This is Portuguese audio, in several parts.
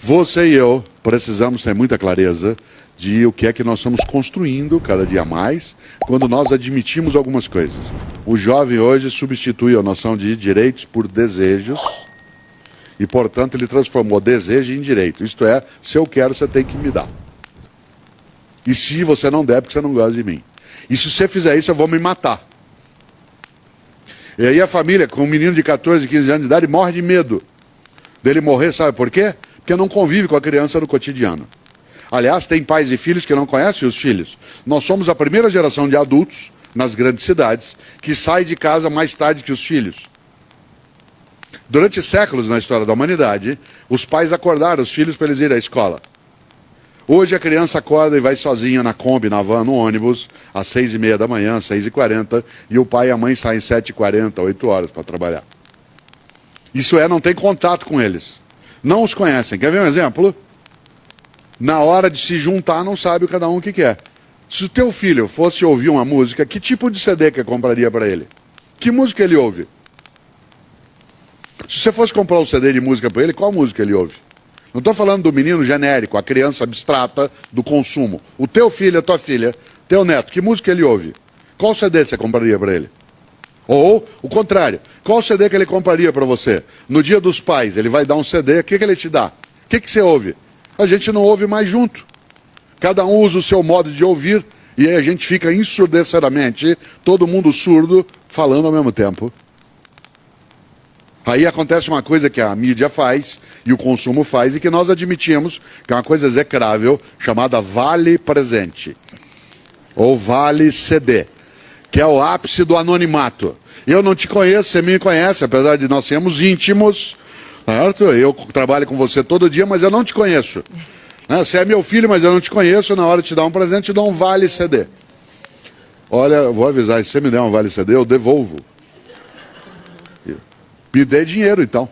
Você e eu precisamos ter muita clareza de o que é que nós estamos construindo cada dia mais quando nós admitimos algumas coisas. O jovem hoje substitui a noção de direitos por desejos e, portanto, ele transformou desejo em direito. Isto é, se eu quero, você tem que me dar. E se você não der, porque você não gosta de mim. E se você fizer isso, eu vou me matar. E aí a família, com um menino de 14, 15 anos de idade, morre de medo dele morrer, sabe por quê? Porque não convive com a criança no cotidiano. Aliás, tem pais e filhos que não conhecem os filhos. Nós somos a primeira geração de adultos, nas grandes cidades, que sai de casa mais tarde que os filhos. Durante séculos na história da humanidade, os pais acordaram os filhos para eles irem à escola. Hoje a criança acorda e vai sozinha na Kombi, na van, no ônibus, às 6h30 da manhã, 6h40, e o pai e a mãe saem 7h40, 8 horas para trabalhar. Isso é, não tem contato com eles. Não os conhecem. Quer ver um exemplo? Na hora de se juntar, não sabe cada um o que quer. Se o teu filho fosse ouvir uma música, que tipo de CD que compraria para ele? Que música ele ouve? Se você fosse comprar um CD de música para ele, qual música ele ouve? Não estou falando do menino genérico, a criança abstrata do consumo. O teu filho, a tua filha, teu neto, que música ele ouve? Qual CD você compraria para ele? Ou, o contrário, qual CD que ele compraria para você? No dia dos pais, ele vai dar um CD, o que ele te dá? O que você ouve? A gente não ouve mais junto. Cada um usa o seu modo de ouvir e aí a gente fica ensurdecedamente, todo mundo surdo, falando ao mesmo tempo. Aí acontece uma coisa que a mídia faz e o consumo faz e que nós admitimos que é uma coisa execrável chamada vale presente ou vale CD, que é o ápice do anonimato. Eu não te conheço, você me conhece, apesar de nós sermos íntimos, certo? Eu trabalho com você todo dia, mas eu não te conheço. Você é meu filho, mas eu não te conheço, na hora de te dar um presente, te dou um vale CD. Olha, eu vou avisar, se você me der um vale CD, eu devolvo. Me dê dinheiro, então.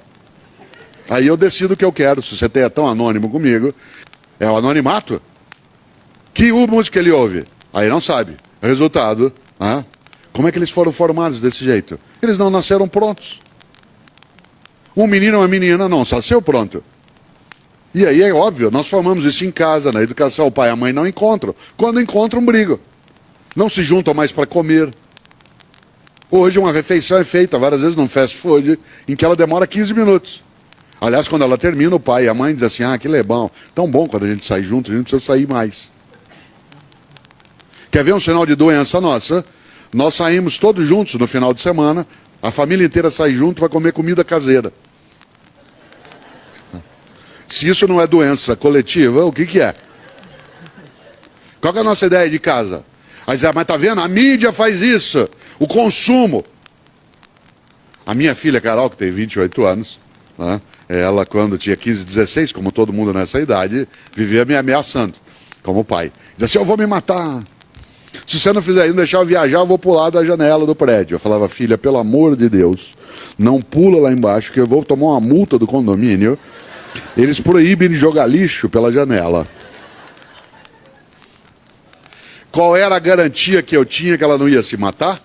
Aí eu decido o que eu quero. Se você é tão anônimo comigo, é o anonimato. Que música ele ouve? Aí não sabe. Resultado, como é que eles foram formados desse jeito? Eles não nasceram prontos. Um menino ou uma menina não nasceu pronto. E aí é óbvio, nós formamos isso em casa, na educação. O pai e a mãe não encontram. Quando encontram, brigam. Não se juntam mais para comer. Hoje uma refeição é feita várias vezes num fast food, em que ela demora 15 minutos. Aliás, quando ela termina, o pai e a mãe dizem assim, aquilo é bom. Tão bom quando a gente sai junto, a gente precisa sair mais. Quer ver um sinal de doença nossa? Nós saímos todos juntos no final de semana, a família inteira sai junto para comer comida caseira. Se isso não é doença coletiva, o que é? Qual que é a nossa ideia de casa? Aí diz, mas tá vendo? A mídia faz isso. O consumo. A minha filha Carol, que tem 28 anos, ela quando tinha 15, 16, como todo mundo nessa idade, vivia me ameaçando, como pai. Dizia assim, eu vou me matar. Se você não fizer isso, deixar eu viajar, eu vou pular da janela do prédio. Eu falava, filha, pelo amor de Deus, não pula lá embaixo, que eu vou tomar uma multa do condomínio. Eles proíbem de jogar lixo pela janela. Qual era a garantia que eu tinha que ela não ia se matar?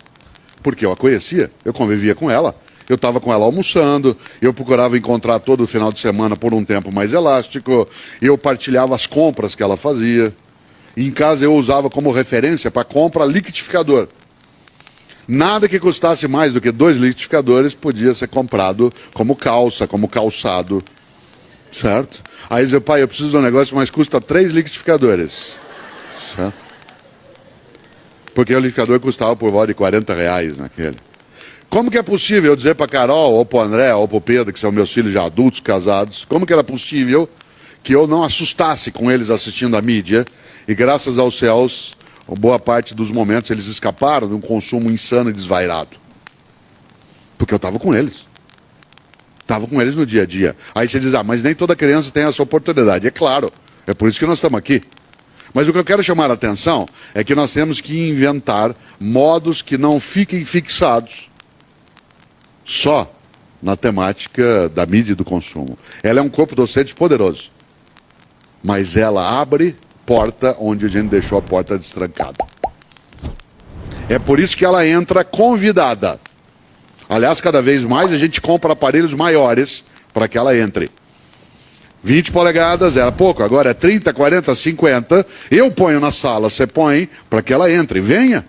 Porque eu a conhecia, eu convivia com ela, eu estava com ela almoçando, eu procurava encontrar todo final de semana por um tempo mais elástico, eu partilhava as compras que ela fazia. Em casa eu usava como referência para compra liquidificador. Nada que custasse mais do que 2 liquidificadores podia ser comprado como calça, como calçado. Certo? Aí dizia, pai, eu preciso de um negócio, mas custa 3 liquidificadores. Certo? Porque o liquidificador custava por volta de R$40 naquele. Como que é possível eu dizer para Carol, ou para o André, ou para o Pedro, que são meus filhos já adultos, casados, como que era possível que eu não assustasse com eles assistindo a mídia, e graças aos céus, boa parte dos momentos eles escaparam de um consumo insano e desvairado. Porque eu estava com eles. Estava com eles no dia a dia. Aí você diz, mas nem toda criança tem essa oportunidade. É claro, é por isso que nós estamos aqui. Mas o que eu quero chamar a atenção é que nós temos que inventar modos que não fiquem fixados só na temática da mídia e do consumo. Ela é um corpo docente poderoso, mas ela abre porta onde a gente deixou a porta destrancada. É por isso que ela entra convidada. Aliás, cada vez mais a gente compra aparelhos maiores para que ela entre. 20 polegadas era pouco, agora é 30, 40, 50. Eu ponho na sala, você põe para que ela entre. Venha.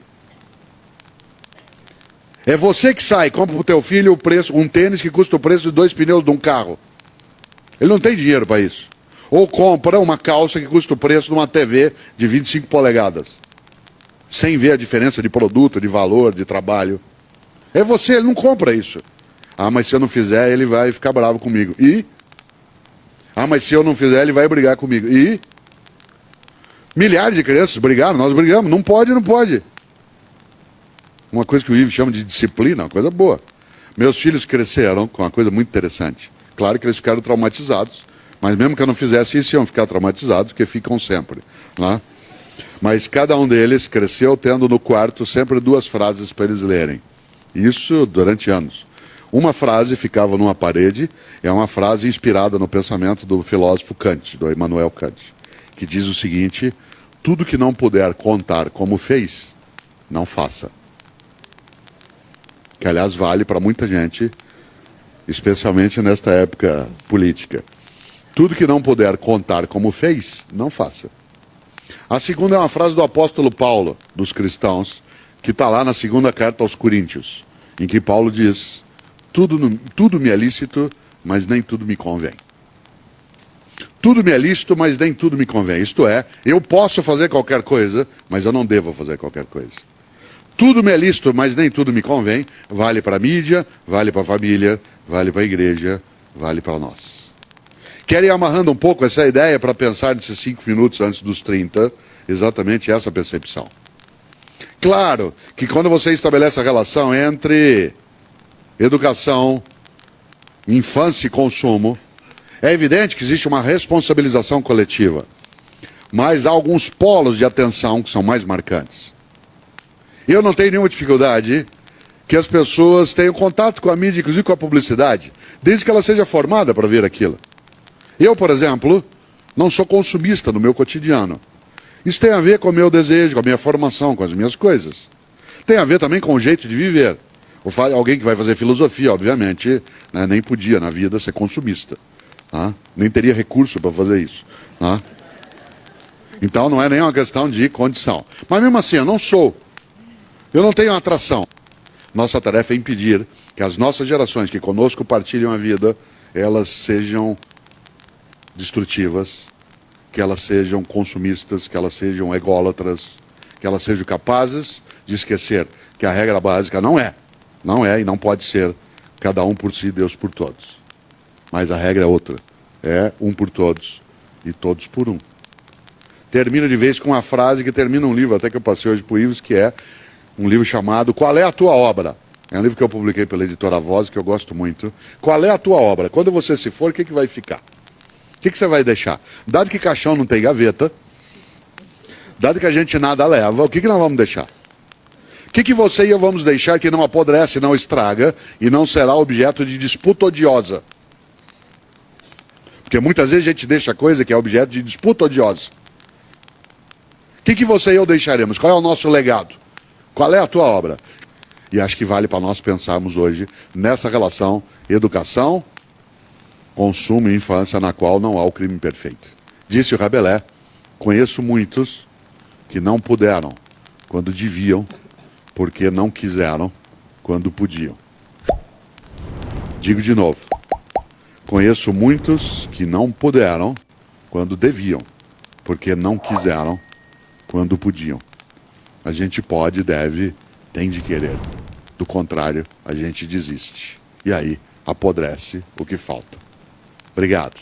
É você que sai, compra para o teu filho um tênis que custa o preço de 2 pneus de um carro. Ele não tem dinheiro para isso. Ou compra uma calça que custa o preço de uma TV de 25 polegadas. Sem ver a diferença de produto, de valor, de trabalho. É você, ele não compra isso. Ah, mas se eu não fizer, ele vai ficar bravo comigo. E? Ah, mas se eu não fizer, ele vai brigar comigo. E? Milhares de crianças brigaram, nós brigamos. Não pode, não pode. Uma coisa que o Ivo chama de disciplina, uma coisa boa. Meus filhos cresceram com uma coisa muito interessante. Claro que eles ficaram traumatizados, mas mesmo que eu não fizesse isso, iam ficar traumatizados, porque ficam sempre. Né? Mas cada um deles cresceu tendo no quarto sempre 2 frases para eles lerem. Isso durante anos. Uma frase ficava numa parede, é uma frase inspirada no pensamento do filósofo Kant, do Immanuel Kant, que diz o seguinte: tudo que não puder contar como fez, não faça. Que, aliás, vale para muita gente, especialmente nesta época política. Tudo que não puder contar como fez, não faça. A segunda é uma frase do apóstolo Paulo, dos cristãos, que está lá na segunda carta aos Coríntios, em que Paulo diz: tudo me é lícito, mas nem tudo me convém. Tudo me é lícito, mas nem tudo me convém. Isto é, eu posso fazer qualquer coisa, mas eu não devo fazer qualquer coisa. Tudo me é lícito, mas nem tudo me convém. Vale para a mídia, vale para a família, vale para a igreja, vale para nós. Quero ir amarrando um pouco essa ideia para pensar nesses 5 minutos antes dos 30, exatamente essa percepção. Claro que quando você estabelece a relação entre educação, infância e consumo, é evidente que existe uma responsabilização coletiva. Mas há alguns polos de atenção que são mais marcantes. Eu não tenho nenhuma dificuldade que as pessoas tenham contato com a mídia, inclusive com a publicidade, desde que ela seja formada para ver aquilo. Eu, por exemplo, não sou consumista no meu cotidiano. Isso tem a ver com o meu desejo, com a minha formação, com as minhas coisas. Tem a ver também com o jeito de viver. Alguém que vai fazer filosofia, obviamente, né, nem podia na vida ser consumista. Tá? Nem teria recurso para fazer isso. Tá? Então não é nem uma questão de condição. Mas mesmo assim, eu não sou. Eu não tenho atração. Nossa tarefa é impedir que as nossas gerações que conosco partilham a vida, elas sejam destrutivas, que elas sejam consumistas, que elas sejam ególatras, que elas sejam capazes de esquecer que a regra básica não é e não pode ser cada um por si, Deus por todos. Mas a regra é outra, é um por todos e todos por um. Termino de vez com uma frase que termina um livro, até que eu passei hoje para o Ives, que é um livro chamado Qual é a Tua Obra? É um livro que eu publiquei pela editora Voz, que eu gosto muito. Qual é a tua obra? Quando você se for, o que vai ficar? O que você vai deixar? Dado que caixão não tem gaveta, dado que a gente nada leva, o que nós vamos deixar? O que você e eu vamos deixar que não apodrece, não estraga e não será objeto de disputa odiosa? Porque muitas vezes a gente deixa coisa que é objeto de disputa odiosa. O que você e eu deixaremos? Qual é o nosso legado? Qual é a tua obra? E acho que vale para nós pensarmos hoje nessa relação educação, consumo e infância, na qual não há o crime perfeito. Disse o Rabelais: conheço muitos que não puderam quando deviam, porque não quiseram quando podiam. Digo de novo: conheço muitos que não puderam quando deviam, porque não quiseram quando podiam. A gente pode, deve, tem de querer. Do contrário, a gente desiste. E aí apodrece o que falta. Obrigado.